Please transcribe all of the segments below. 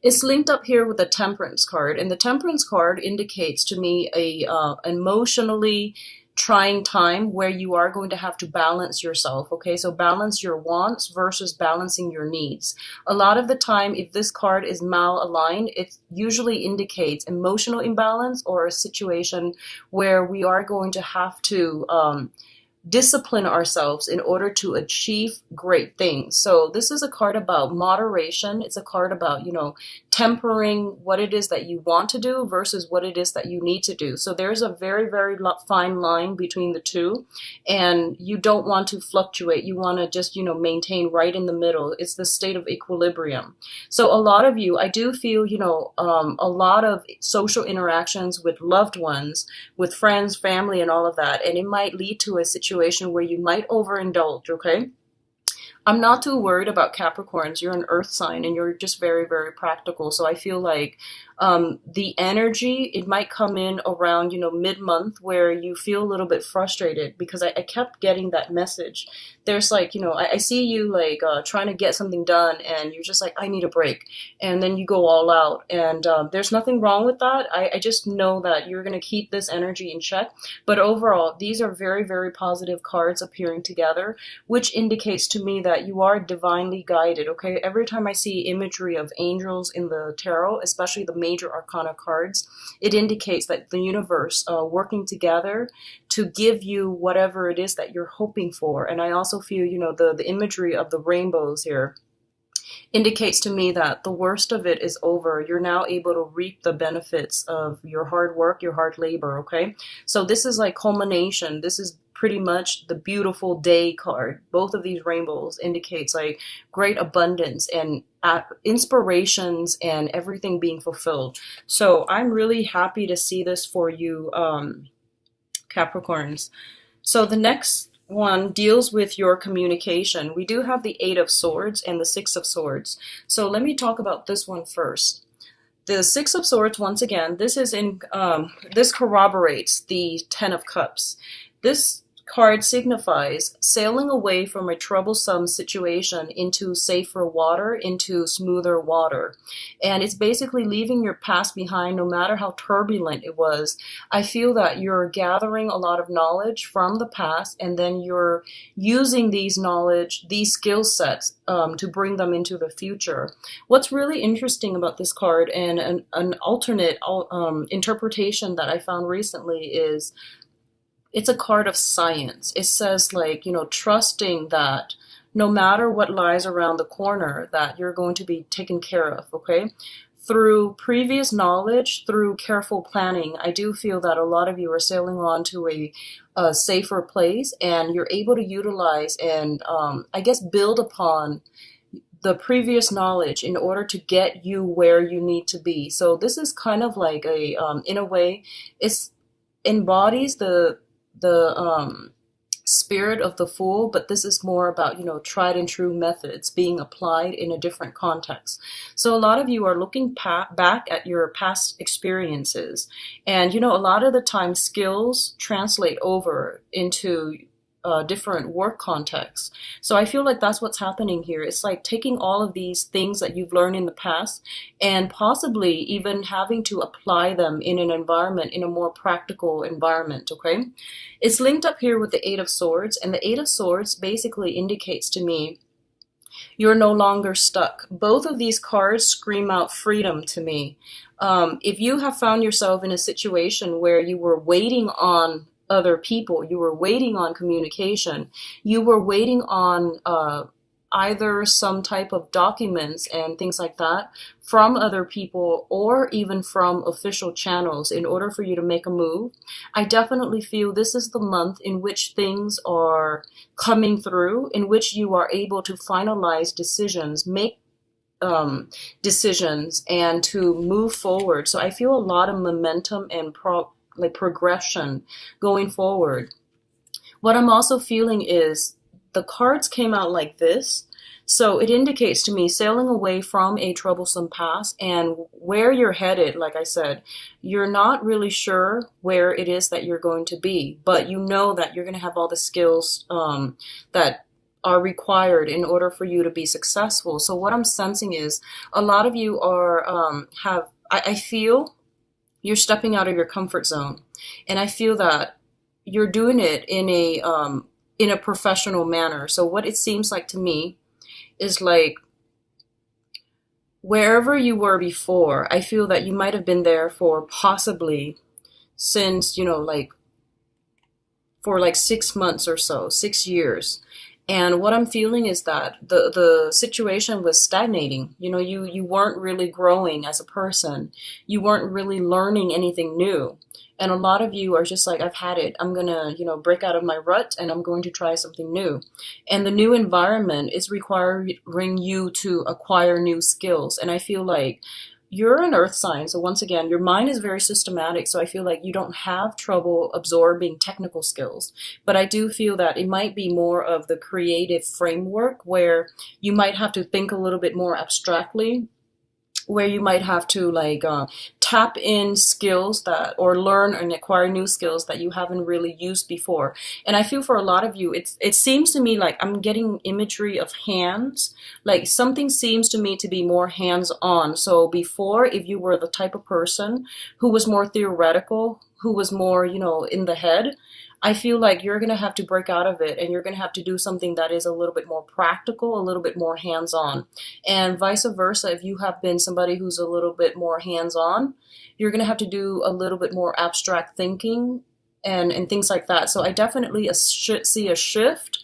It's linked up here with the Temperance card, and the Temperance card indicates to me a emotionally trying time where you are going to have to balance yourself. Okay, so balance your wants versus balancing your needs. A lot of the time, if this card is malaligned, it usually indicates emotional imbalance or a situation where we are going to have to discipline ourselves in order to achieve great things. So this is a card about moderation. It's a card about, tempering what it is that you want to do versus what it is that you need to do. So there's a very, very fine line between the two, and you don't want to fluctuate. You want to just, maintain right in the middle. It's the state of equilibrium. So a lot of you, I do feel, a lot of social interactions with loved ones, with friends, family, and all of that, and it might lead to a situation where you might overindulge, okay? I'm not too worried about Capricorns. You're an earth sign and you're just very, very practical. So I feel like the energy, it might come in around, mid-month where you feel a little bit frustrated because I kept getting that message. There's like, I see you like trying to get something done and you're just like, I need a break. And then you go all out. And there's nothing wrong with that. I just know that you're going to keep this energy in check. But overall, these are very, very positive cards appearing together, which indicates to me that you are divinely guided, okay? Every time I see imagery of angels in the tarot, especially the major arcana cards, it indicates that the universe working together to give you whatever it is that you're hoping for. And I also feel, the imagery of the rainbows here indicates to me that the worst of it is over. You're now able to reap the benefits of your hard work, your hard labor, okay? So this is like culmination. This is pretty much the beautiful day card. Both of these rainbows indicates like great abundance and inspirations and everything being fulfilled. So I'm really happy to see this for you, Capricorns. So the next one deals with your communication. We do have the Eight of Swords and the Six of Swords. So let me talk about this one first. The Six of Swords, once again, this corroborates the Ten of Cups. This card signifies sailing away from a troublesome situation into safer water, into smoother water. And it's basically leaving your past behind no matter how turbulent it was. I feel that you're gathering a lot of knowledge from the past and then you're using these skill sets to bring them into the future. What's really interesting about this card and an alternate interpretation that I found recently is it's a card of science. It says like, trusting that no matter what lies around the corner, that you're going to be taken care of, okay? Through previous knowledge, through careful planning, I do feel that a lot of you are sailing on to a safer place and you're able to utilize and I guess build upon the previous knowledge in order to get you where you need to be. So this is kind of like in a way, it embodies the spirit of the Fool, but this is more about, tried and true methods being applied in a different context. So a lot of you are looking back at your past experiences, and, a lot of the time skills translate over into different work contexts. So I feel like that's what's happening here. It's like taking all of these things that you've learned in the past and possibly even having to apply them in an environment, in a more practical environment, okay? It's linked up here with the Eight of Swords, and the Eight of Swords basically indicates to me you're no longer stuck. Both of these cards scream out freedom to me. If you have found yourself in a situation where you were waiting on other people, you were waiting on communication, you were waiting on either some type of documents and things like that from other people or even from official channels in order for you to make a move, I definitely feel this is the month in which things are coming through, in which you are able to finalize decisions, make decisions, and to move forward. So I feel a lot of momentum and progression going forward. What I'm also feeling is the cards came out like this. So it indicates to me sailing away from a troublesome past and where you're headed. Like I said, you're not really sure where it is that you're going to be, but you know that you're going to have all the skills that are required in order for you to be successful. So what I'm sensing is a lot of you are I feel you're stepping out of your comfort zone, and I feel that you're doing it in a professional manner. So what it seems like to me is like wherever you were before, I feel that you might have been there for possibly since, like for like 6 months or so, 6 years. And what I'm feeling is that the situation was stagnating. You weren't really growing as a person. You weren't really learning anything new. And a lot of you are just like, I've had it. I'm gonna, break out of my rut and I'm going to try something new. And the new environment is requiring you to acquire new skills. And I feel like you're an earth sign, so once again, your mind is very systematic, so I feel like you don't have trouble absorbing technical skills. But I do feel that it might be more of the creative framework where you might have to think a little bit more abstractly, where you might have to like tap in skills that or learn and acquire new skills that you haven't really used before. And I feel for a lot of you, it seems to me like I'm getting imagery of hands, like something seems to me to be more hands on. So before, if you were the type of person who was more theoretical, who was more in the head, I feel like you're going to have to break out of it and you're going to have to do something that is a little bit more practical, a little bit more hands-on. And vice versa, if you have been somebody who's a little bit more hands-on, you're going to have to do a little bit more abstract thinking and things like that. So I definitely see a shift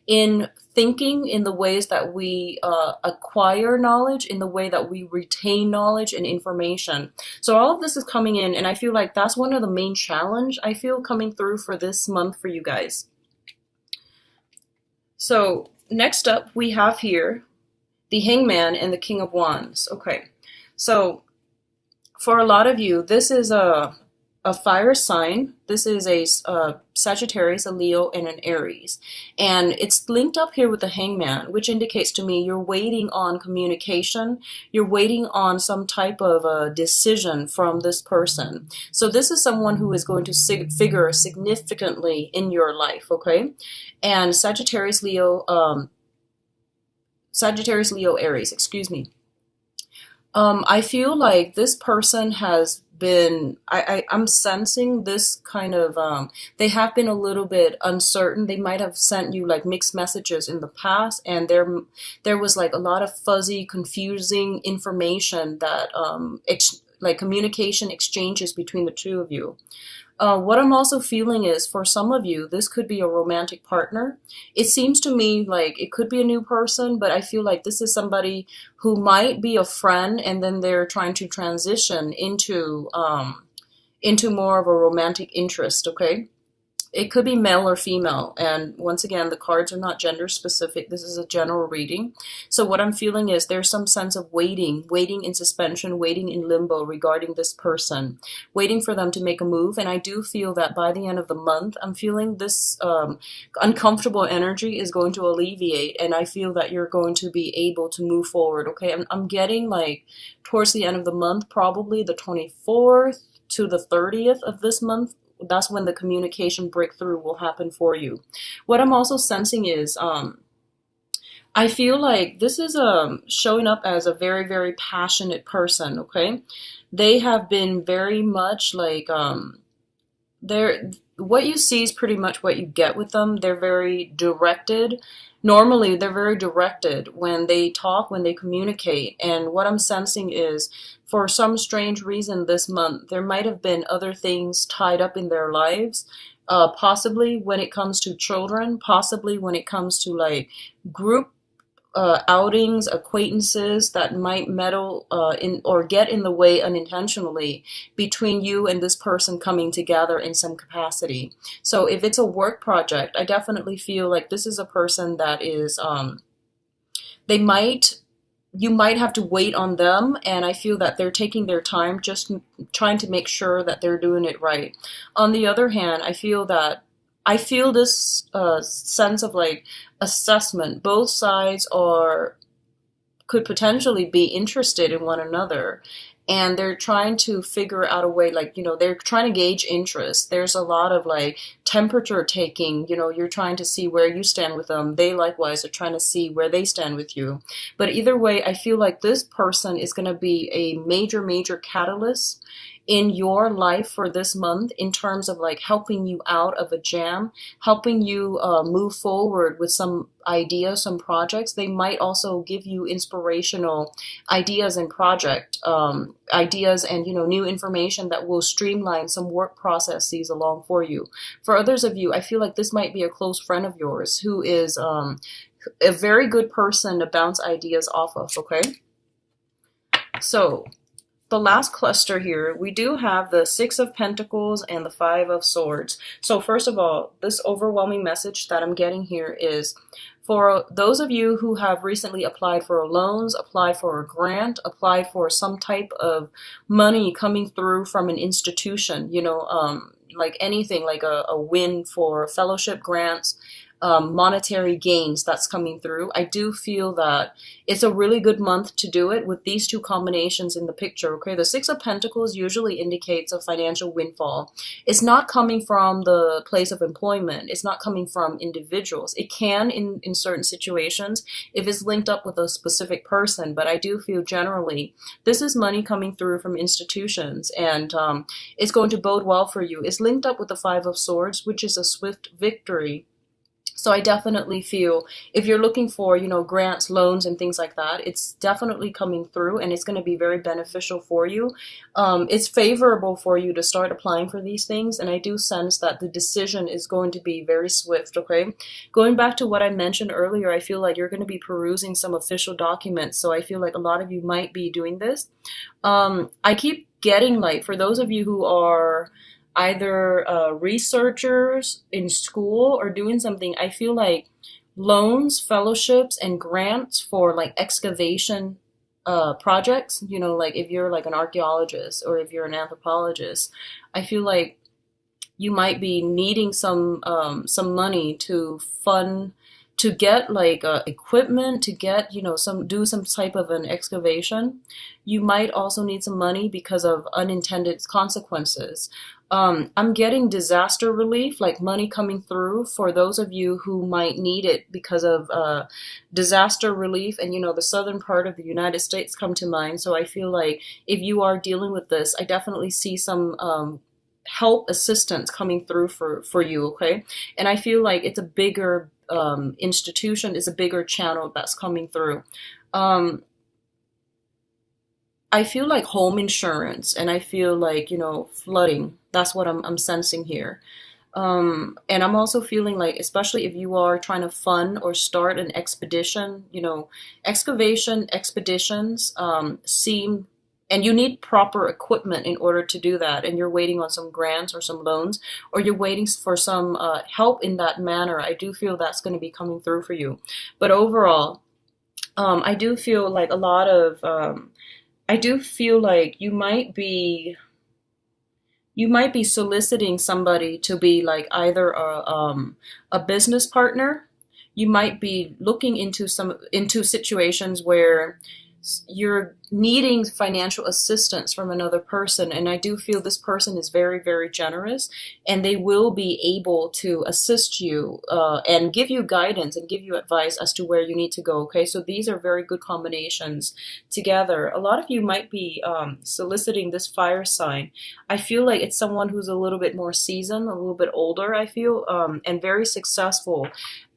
in thinking, in the ways that we acquire knowledge, in the way that we retain knowledge and information. So all of this is coming in, and I feel like that's one of the main challenge I feel coming through for this month for you guys. So next up, we have here the Hangman and the King of Wands. Okay, so for a lot of you, this is a fire sign. This is a Sagittarius, a Leo, and an Aries. And it's linked up here with the Hangman, which indicates to me you're waiting on communication. You're waiting on some type of a decision from this person. So this is someone who is going to figure significantly in your life, okay? And Sagittarius, Leo, Aries, excuse me. I feel like this person has been, I'm sensing this kind of, they have been a little bit uncertain. They might have sent you like mixed messages in the past, and there was like a lot of fuzzy, confusing information that, like communication exchanges between the two of you. What I'm also feeling is for some of you, this could be a romantic partner. It seems to me like it could be a new person, but I feel like this is somebody who might be a friend and then they're trying to transition into more of a romantic interest, okay? It could be male or female. And once again, the cards are not gender specific. This is a general reading. So what I'm feeling is there's some sense of waiting in suspension, waiting in limbo regarding this person, waiting for them to make a move. And I do feel that by the end of the month, I'm feeling this uncomfortable energy is going to alleviate. And I feel that you're going to be able to move forward. Okay, I'm getting like towards the end of the month, probably the 24th to the 30th of this month. That's when the communication breakthrough will happen for you. What I'm also sensing is I feel like this is showing up as a very, very passionate person, okay? They have been very much like, what you see is pretty much what you get with them. They're very directed. Normally, they're very directed when they talk, when they communicate. And what I'm sensing is, for some strange reason this month, there might have been other things tied up in their lives, possibly when it comes to children, possibly when it comes to like group outings, acquaintances that might meddle in or get in the way unintentionally between you and this person coming together in some capacity. So if it's a work project, I definitely feel like this is a person that is, you might have to wait on them, and I feel that they're taking their time, just trying to make sure that they're doing it right. On the other hand, I feel this sense of like assessment. Both sides could potentially be interested in one another, and they're trying to figure out a way, like, they're trying to gauge interest. There's a lot of like temperature taking, you're trying to see where you stand with them. They likewise are trying to see where they stand with you. But either way, I feel like this person is going to be a major, major catalyst in your life for this month in terms of like helping you out of a jam, helping you move forward with some ideas, some projects. They might also give you inspirational ideas and project ideas and new information that will streamline some work processes along for you. For others of you, I feel like this might be a close friend of yours who is a very good person to bounce ideas off of. Okay, so the last cluster here, we do have the Six of Pentacles and the Five of Swords. So first of all, this overwhelming message that I'm getting here is for those of you who have recently applied for loans, applied for a grant, applied for some type of money coming through from an institution, like anything, like a win for fellowship grants, monetary gains that's coming through. I do feel that it's a really good month to do it with these two combinations in the picture. Okay, the Six of Pentacles usually indicates a financial windfall. It's not coming from the place of employment. It's not coming from individuals. It can in certain situations if it's linked up with a specific person, but I do feel generally this is money coming through from institutions, and it's going to bode well for you. It's linked up with the Five of Swords, which is a swift victory. So I definitely feel if you're looking for, grants, loans, and things like that, it's definitely coming through and it's going to be very beneficial for you. It's favorable for you to start applying for these things. And I do sense that the decision is going to be very swift. Okay. Going back to what I mentioned earlier, I feel like you're going to be perusing some official documents. So I feel like a lot of you might be doing this. I keep getting like, for those of you who are either researchers in school or doing something, I feel like loans, fellowships, and grants for like excavation projects, like if you're like an archaeologist or if you're an anthropologist, I feel like you might be needing some money to fund, to get like equipment, to get, do some type of an excavation. You might also need some money because of unintended consequences. I'm getting disaster relief, like money coming through for those of you who might need it because of disaster relief. And, the southern part of the United States come to mind. So I feel like if you are dealing with this, I definitely see some help, assistance coming through for you. Okay. And I feel like it's a bigger institution, is a bigger channel that's coming through. I feel like home insurance, and I feel like, flooding. That's what I'm sensing here. And I'm also feeling like, especially if you are trying to fund or start an expedition, excavation expeditions seem, and you need proper equipment in order to do that, and you're waiting on some grants or some loans, or you're waiting for some help in that manner. I do feel that's going to be coming through for you. But overall, I do feel like I do feel like you might be soliciting somebody to be like either a business partner. You might be looking into situations where you're needing financial assistance from another person, and I do feel this person is very, very generous, and they will be able to assist you and give you guidance and give you advice as to where you need to go. Okay, so these are very good combinations together. A lot of you might be soliciting this fire sign. I feel like it's someone who's a little bit more seasoned, a little bit older, I feel, and very successful.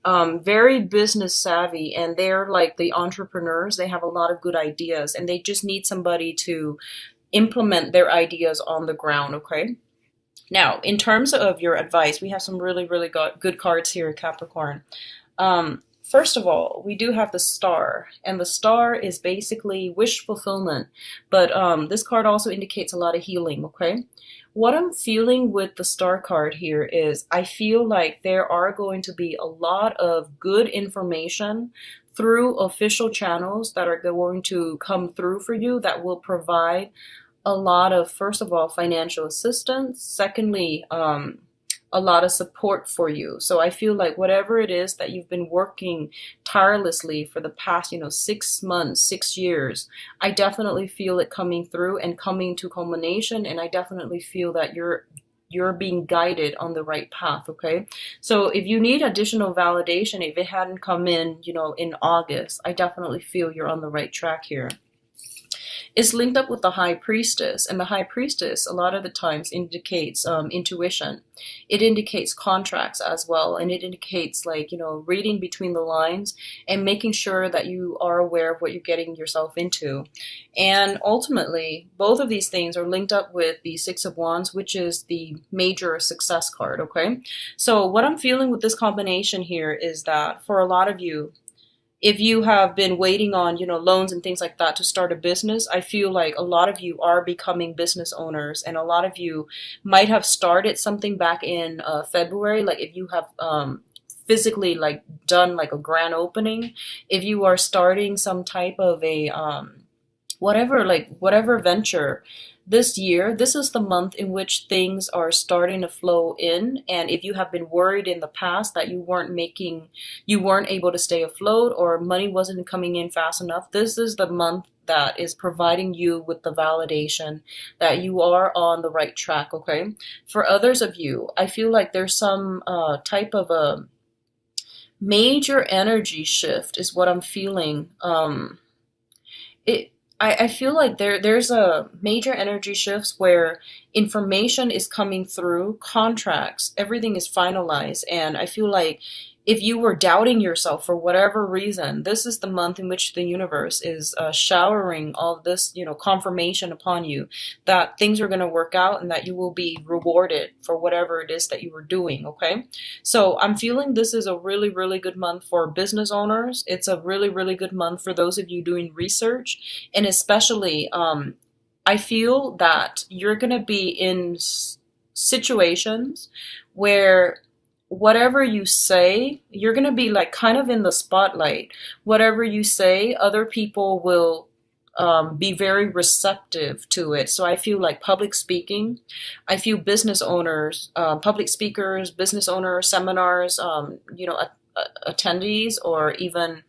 Very business savvy, and they're like the entrepreneurs. They have a lot of good ideas, and they just need somebody to implement their ideas on the ground. Okay. Now, in terms of your advice, we have some really, really good cards here, Capricorn. First of all, we do have the Star, and the Star is basically wish fulfillment, but this card also indicates a lot of healing. Okay. What I'm feeling with the Star card here is I feel like there are going to be a lot of good information through official channels that are going to come through for you that will provide a lot of, first of all, financial assistance. Secondly, a lot of support for you. So I feel like whatever it is that you've been working tirelessly for the past, 6 months, 6 years, I definitely feel it coming through and coming to culmination. And I definitely feel that you're being guided on the right path, okay? So if you need additional validation, if it hadn't come in, in August, I definitely feel you're on the right track here. It's linked up with the high priestess, and the high priestess a lot of the times indicates intuition. It indicates contracts as well, and it indicates like reading between the lines and making sure that you are aware of what you're getting yourself into. And ultimately both of these things are linked up with the Six of Wands, which is the major success card. Okay, so what I'm feeling with this combination here is that for a lot of you, if you have been waiting on, loans and things like that to start a business, I feel like a lot of you are becoming business owners, and a lot of you might have started something back in February. Like if you have physically like done like a grand opening, if you are starting some type of a whatever venture this year, this is the month in which things are starting to flow in. And if you have been worried in the past that you weren't able to stay afloat, or money wasn't coming in fast enough, this is the month that is providing you with the validation that you are on the right track. Okay, for others of you, I feel like there's some type of a major energy shift is what I'm feeling. It I feel like there's a major energy shifts where information is coming through, contracts, everything is finalized, and I feel like if you were doubting yourself for whatever reason, this is the month in which the universe is showering all this, confirmation upon you that things are going to work out and that you will be rewarded for whatever it is that you were doing. Okay, so I'm feeling this is a really, really good month for business owners. It's a really, really good month for those of you doing research, and especially, I feel that you're going to be in situations where whatever you say, you're going to be like kind of in the spotlight. Whatever you say, other people will be very receptive to it. So I feel like public speaking, I feel business owners, public speakers, business owners, seminars, attendees, or even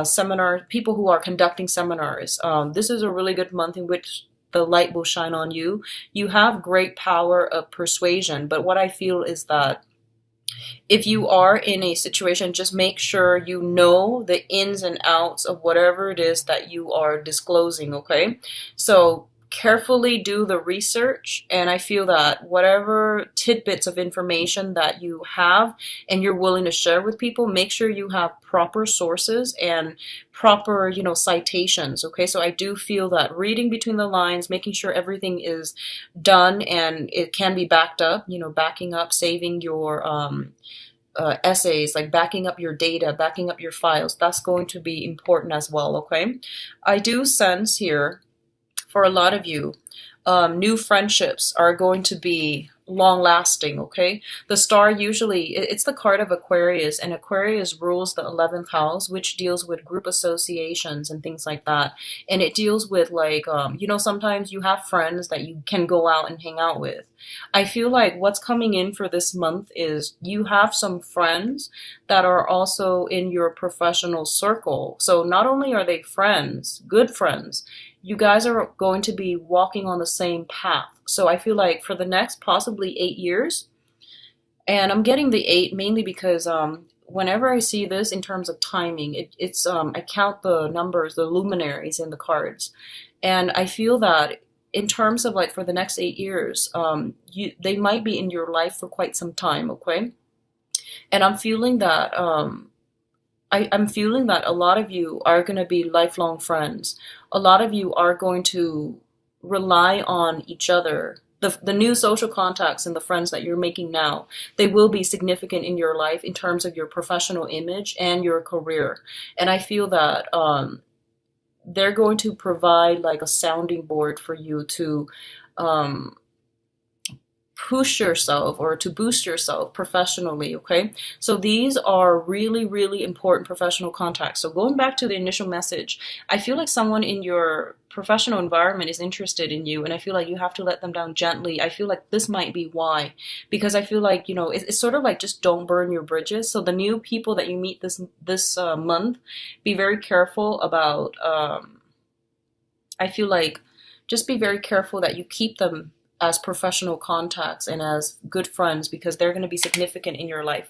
seminar people who are conducting seminars. This is a really good month in which the light will shine on you. You have great power of persuasion, but what I feel is that if you are in a situation, just make sure you know the ins and outs of whatever it is that you are disclosing, okay? So carefully do the research, and I feel that whatever tidbits of information that you have and you're willing to share with people, make sure you have proper sources and proper, citations, okay? So I do feel that reading between the lines, making sure everything is done and it can be backed up, backing up, saving your essays, like backing up your data, backing up your files, that's going to be important as well, okay? I do sense here for a lot of you, new friendships are going to be long lasting, okay? The star usually, it's the card of Aquarius, and Aquarius rules the 11th house, which deals with group associations and things like that. And it deals with like, sometimes you have friends that you can go out and hang out with. I feel like what's coming in for this month is you have some friends that are also in your professional circle. So not only are they friends, good friends, you guys are going to be walking on the same path. So I feel like for the next possibly 8 years, and I'm getting the 8 mainly because whenever I see this in terms of timing, it's I count the numbers, the luminaries in the cards, and I feel that in terms of like for the next 8 years, they might be in your life for quite some time, okay? And I'm feeling that I'm feeling that a lot of you are going to be lifelong friends. A lot of you are going to rely on each other. The new social contacts and the friends that you're making now, they will be significant in your life in terms of your professional image and your career. And I feel that they're going to provide like a sounding board for you to push yourself or to boost yourself professionally, okay? So these are really, really important professional contacts. So going back to the initial message, I feel like someone in your professional environment is interested in you, and I feel like you have to let them down gently. I feel like this might be why, because I feel like, you know, it's sort of like just don't burn your bridges. So the new people that you meet this month, be very careful about. I feel like just be very careful that you keep them as professional contacts and as good friends, because they're going to be significant in your life.